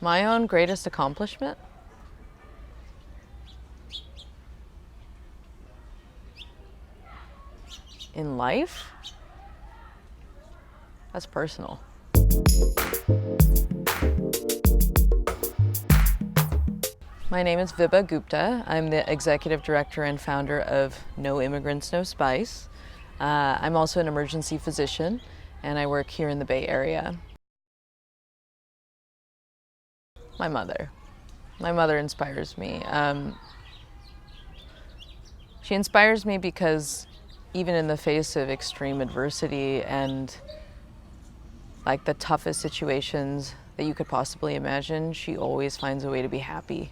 My own greatest accomplishment? In life? That's personal. My name is Vibha Gupta. I'm the executive director and founder of No Immigrants No Spice. I'm also an emergency physician, and I work here in the Bay Area. My mother. My mother inspires me. She inspires me because even in the face of extreme adversity and like the toughest situations that you could possibly imagine, she always finds a way to be happy.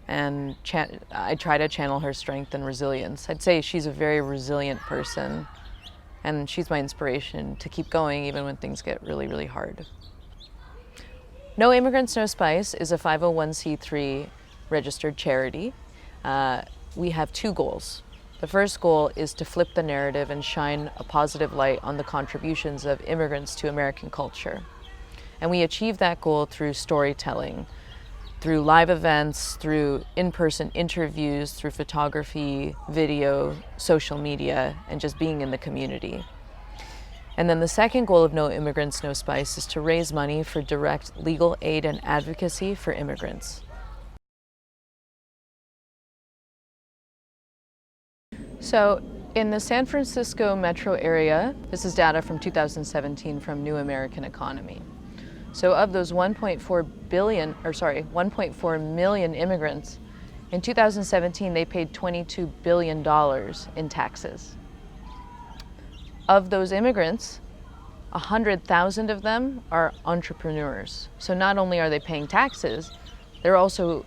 And I try to channel her strength and resilience. I'd say she's a very resilient person, and she's my inspiration to keep going even when things get really, really hard. No Immigrants No Spice is a 501c3 registered charity. We have two goals. The first goal is to flip the narrative and shine a positive light on the contributions of immigrants to American culture. And we achieve that goal through storytelling, through live events, through in-person interviews, through photography, video, social media, and just being in the community. And then the second goal of No Immigrants No Spice is to raise money for direct legal aid and advocacy for immigrants. So in the San Francisco metro area, this is data from 2017 from New American Economy. So of those 1.4 million immigrants, in 2017 they paid $22 billion in taxes. Of those immigrants, 100,000 of them are entrepreneurs. So not only are they paying taxes, they're also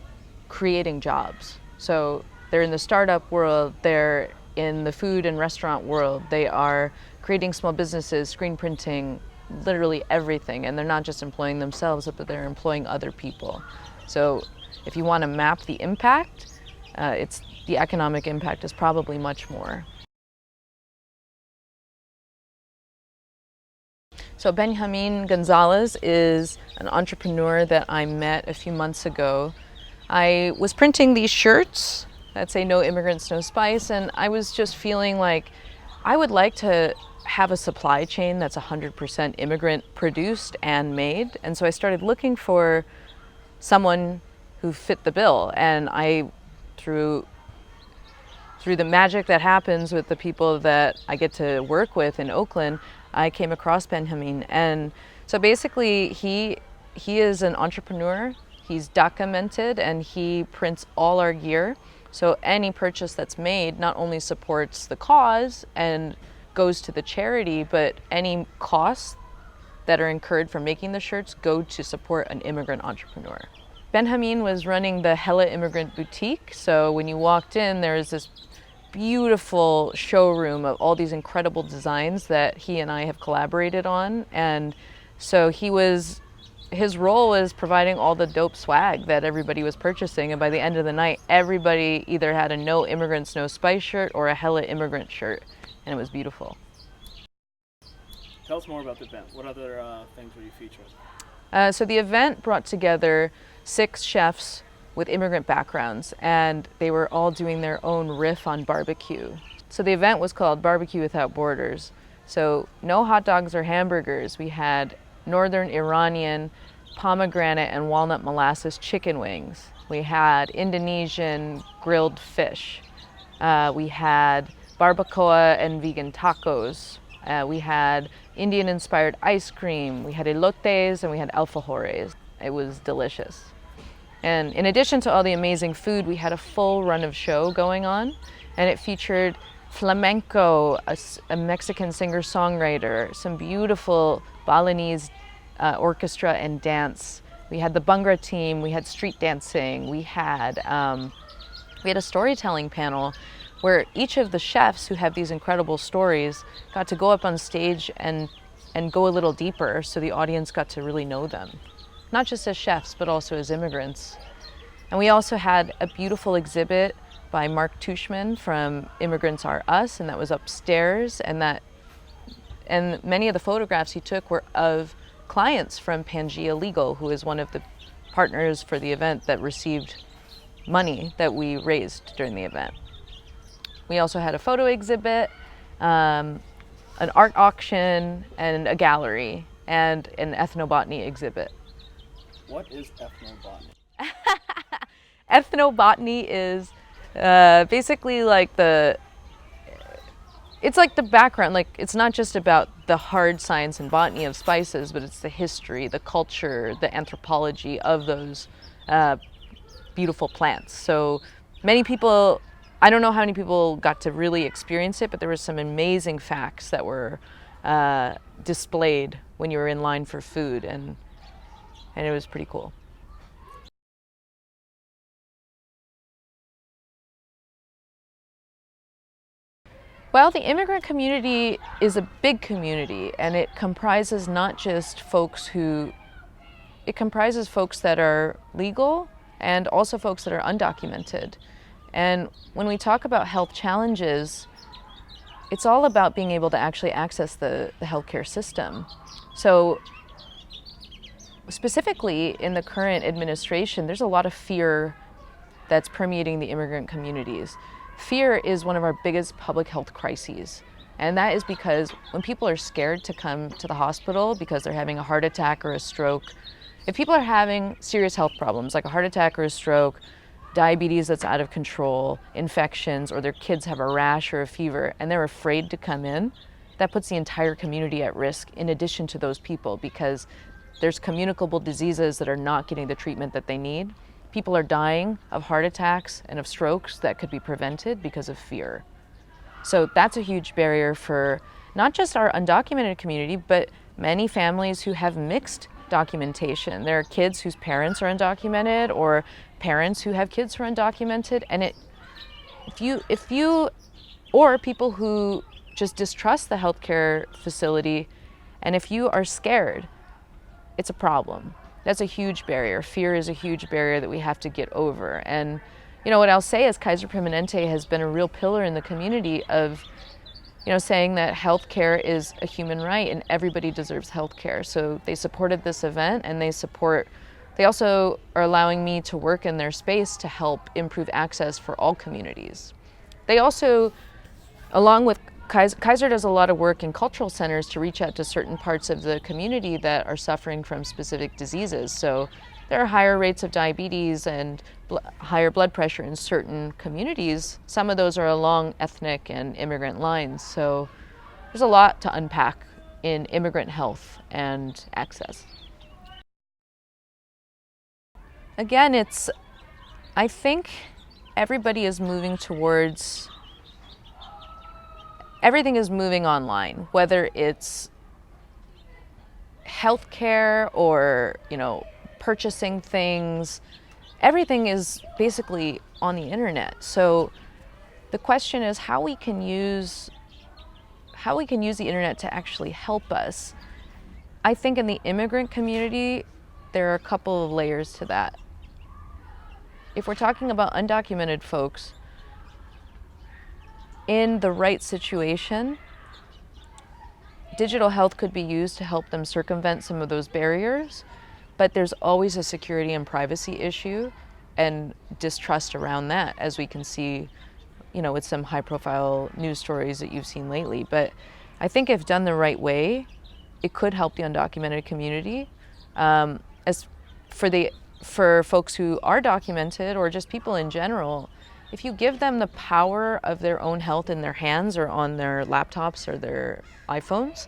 creating jobs. So they're in the startup world, they're in the food and restaurant world, they are creating small businesses, screen printing, literally everything. And they're not just employing themselves, but they're employing other people. So if you want to map the impact, the economic impact is probably much more. So Benjamin Gonzalez is an entrepreneur that I met a few months ago. I was printing these shirts that say No Immigrants No Spice, and I was just feeling like I would like to have a supply chain that's 100% immigrant produced and made. And so I started looking for someone who fit the bill, and through the magic that happens with the people that I get to work with in Oakland, I came across Benjamin. And so basically he is an entrepreneur, he's documented, and he prints all our gear. So any purchase that's made not only supports the cause and goes to the charity, but any costs that are incurred from making the shirts go to support an immigrant entrepreneur. Benjamin was running the Hella Immigrant Boutique. So when you walked in, there was this beautiful showroom of all these incredible designs that he and I have collaborated on. And so his role was providing all the dope swag that everybody was purchasing. And by the end of the night, everybody either had a No Immigrants No Spice shirt or a Hella Immigrant shirt. And it was beautiful. Tell us more about the event. What other things were you featuring? So the event brought together 6 chefs with immigrant backgrounds, and they were all doing their own riff on barbecue. So the event was called BBQ Without Borders. So no hot dogs or hamburgers. We had Northern Iranian pomegranate and walnut molasses chicken wings. We had Indonesian grilled fish. We had barbacoa and vegan tacos. We had Indian-inspired ice cream. We had elotes and we had alfajores. It was delicious. And in addition to all the amazing food, we had a full run of show going on, and it featured flamenco, a Mexican singer-songwriter, some beautiful Balinese orchestra and dance. We had the Bhangra team, we had street dancing, we had a storytelling panel where each of the chefs who have these incredible stories got to go up on stage and go a little deeper, so the audience got to really know them. Not just as chefs, but also as immigrants. And we also had a beautiful exhibit by Mark Tushman from Immigrants Are Us, and that was upstairs, and many of the photographs he took were of clients from Pangea Legal, who is one of the partners for the event that received money that we raised during the event. We also had a photo exhibit, an art auction, and a gallery, and an ethnobotany exhibit. What is ethnobotany? Ethnobotany is basically like it's like the background, like it's not just about the hard science and botany of spices, but it's the history, the culture, the anthropology of those beautiful plants. So many people, I don't know how many people got to really experience it, but there were some amazing facts that were displayed when you were in line for food, and it was pretty cool. Well, the immigrant community is a big community, and it comprises not just it comprises folks that are legal and also folks that are undocumented. And when we talk about health challenges, it's all about being able to actually access the healthcare system. So specifically in the current administration, there's a lot of fear that's permeating the immigrant communities. Fear is one of our biggest public health crises. And that is because when people are scared to come to the hospital because they're having a heart attack or a stroke, if people are having serious health problems like a heart attack or a stroke, diabetes that's out of control, infections, or their kids have a rash or a fever, and they're afraid to come in, that puts the entire community at risk in addition to those people, because there's communicable diseases that are not getting the treatment that they need. People are dying of heart attacks and of strokes that could be prevented because of fear. So that's a huge barrier for not just our undocumented community, but many families who have mixed documentation. There are kids whose parents are undocumented, or parents who have kids who are undocumented, and or people who just distrust the healthcare facility, and if you are scared, it's a problem. That's a huge barrier. Fear is a huge barrier that we have to get over. And you know what I'll say is Kaiser Permanente has been a real pillar in the community of, saying that healthcare is a human right and everybody deserves healthcare. So they supported this event, and they also are allowing me to work in their space to help improve access for all communities. They also, along with Kaiser does a lot of work in cultural centers to reach out to certain parts of the community that are suffering from specific diseases. So there are higher rates of diabetes and higher blood pressure in certain communities. Some of those are along ethnic and immigrant lines. So there's a lot to unpack in immigrant health and access. Again, I think everybody is moving towards, everything is moving online, whether it's healthcare or, purchasing things. Everything is basically on the internet. So the question is how we can use the internet to actually help us. I think in the immigrant community, there are a couple of layers to that. If we're talking about undocumented folks, in the right situation, digital health could be used to help them circumvent some of those barriers, but there's always a security and privacy issue and distrust around that, as we can see, with some high-profile news stories that you've seen lately. But I think if done the right way, it could help the undocumented community. As for folks who are documented, or just people in general, if you give them the power of their own health in their hands or on their laptops or their iPhones,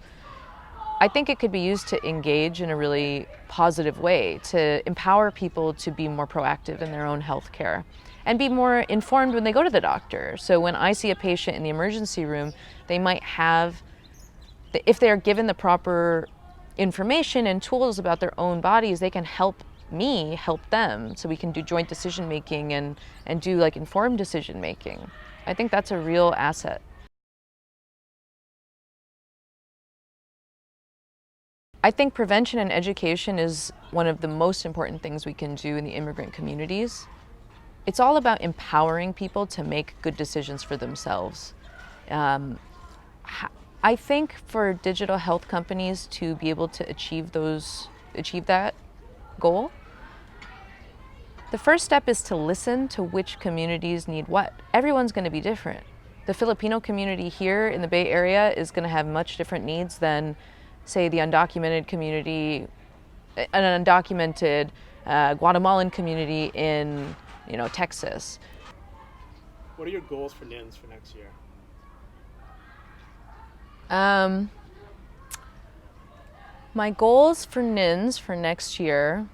I think it could be used to engage in a really positive way, to empower people to be more proactive in their own health care and be more informed when they go to the doctor. So when I see a patient in the emergency room, they might have, if they're given the proper information and tools about their own bodies, they can help me help them, so we can do joint decision making and do informed decision making. I think that's a real asset. I think prevention and education is one of the most important things we can do in the immigrant communities. It's all about empowering people to make good decisions for themselves. I think for digital health companies to be able to achieve that goal, the first step is to listen to which communities need what. Everyone's going to be different. The Filipino community here in the Bay Area is going to have much different needs than, say, the undocumented community, an undocumented Guatemalan community in, Texas. What are your goals for NINS for next year? My goals for NINS for next year,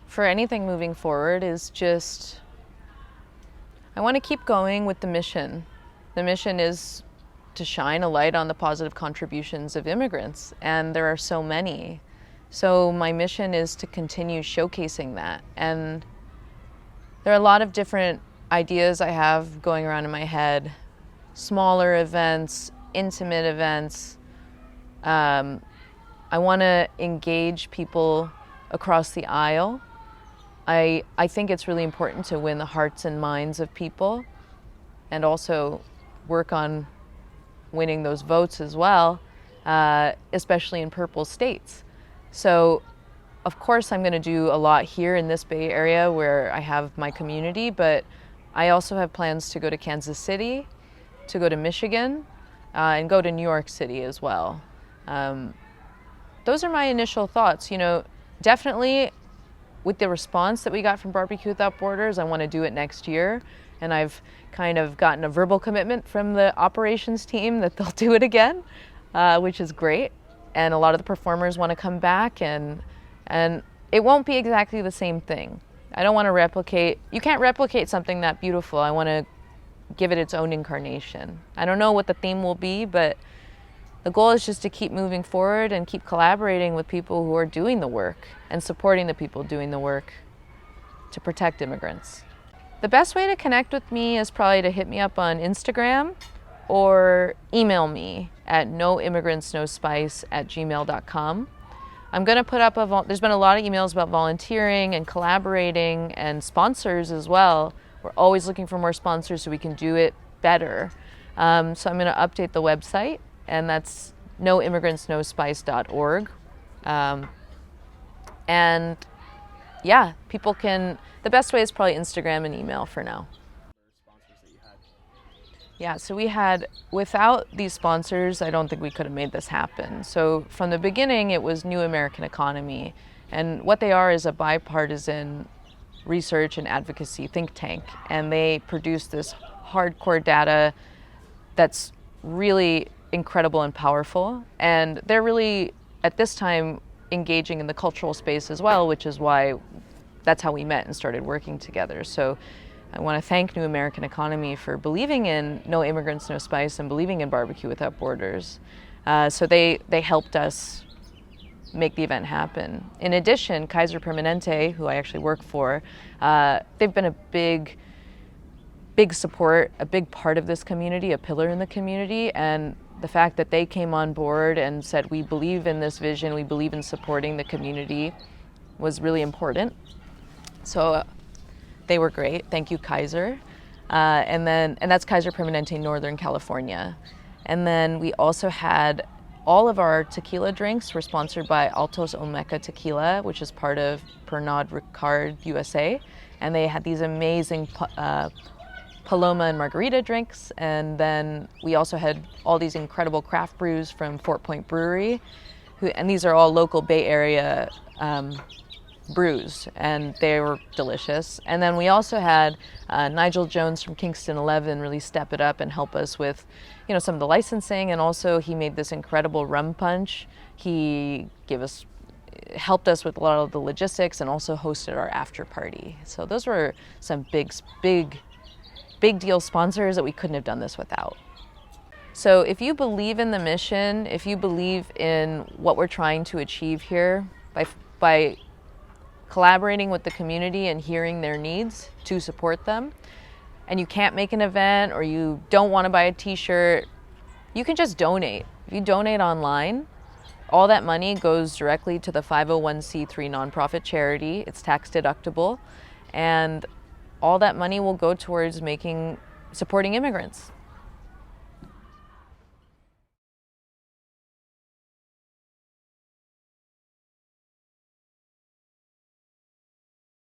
for anything moving forward, is just, I want to keep going with the mission. The mission is to shine a light on the positive contributions of immigrants, and there are so many. So my mission is to continue showcasing that. And there are a lot of different ideas I have going around in my head. Smaller events, intimate events. I want to engage people across the aisle. I think it's really important to win the hearts and minds of people, and also work on winning those votes as well, especially in purple states. So, of course, I'm going to do a lot here in this Bay Area where I have my community, but I also have plans to go to Kansas City, to go to Michigan, and go to New York City as well. Those are my initial thoughts. Definitely with the response that we got from BBQ Without Borders, I want to do it next year. And I've kind of gotten a verbal commitment from the operations team that they'll do it again, which is great. And a lot of the performers want to come back, and it won't be exactly the same thing. I don't want to replicate, you can't replicate something that beautiful. I want to give it its own incarnation. I don't know what the theme will be, but the goal is just to keep moving forward and keep collaborating with people who are doing the work and supporting the people doing the work to protect immigrants. The best way to connect with me is probably to hit me up on Instagram or email me at noimmigrants.nospice@gmail.com. I'm going to put up there's been a lot of emails about volunteering and collaborating and sponsors as well. We're always looking for more sponsors so we can do it better. So I'm going to update the website, and that's noimmigrants.nospice.org. And yeah, people can, the best way is probably Instagram and email for now. Yeah, so without these sponsors, I don't think we could have made this happen. So from the beginning, it was New American Economy. And what they are is a bipartisan research and advocacy think tank. And they produce this hardcore data that's really incredible and powerful. And they're really, at this time, engaging in the cultural space as well, which is why that's how we met and started working together. So I want to thank New American Economy for believing in No Immigrants No Spice and believing in BBQ Without Borders. So they helped us make the event happen. In addition, Kaiser Permanente, who I actually work for, they've been a big support, a big part of this community, a pillar in the community, and the fact that they came on board and said, we believe in this vision, we believe in supporting the community, was really important. So they were great. Thank you, Kaiser. And that's Kaiser Permanente Northern California. And then we also had all of our tequila drinks were sponsored by Altos Olmeca Tequila, which is part of Pernod Ricard USA. And they had these amazing Paloma and Margarita drinks. And then we also had all these incredible craft brews from Fort Point Brewery. And these are all local Bay Area brews, and they were delicious. And then we also had Nigel Jones from Kingston 11 really step it up and help us with, some of the licensing, and also he made this incredible rum punch. He helped us with a lot of the logistics and also hosted our after party. So those were some big deal sponsors that we couldn't have done this without. So if you believe in the mission, if you believe in what we're trying to achieve here by collaborating with the community and hearing their needs to support them, and you can't make an event or you don't want to buy a t-shirt, you can just donate. If you donate online, all that money goes directly to the 501c3 nonprofit charity. It's tax deductible, and all that money will go towards supporting immigrants.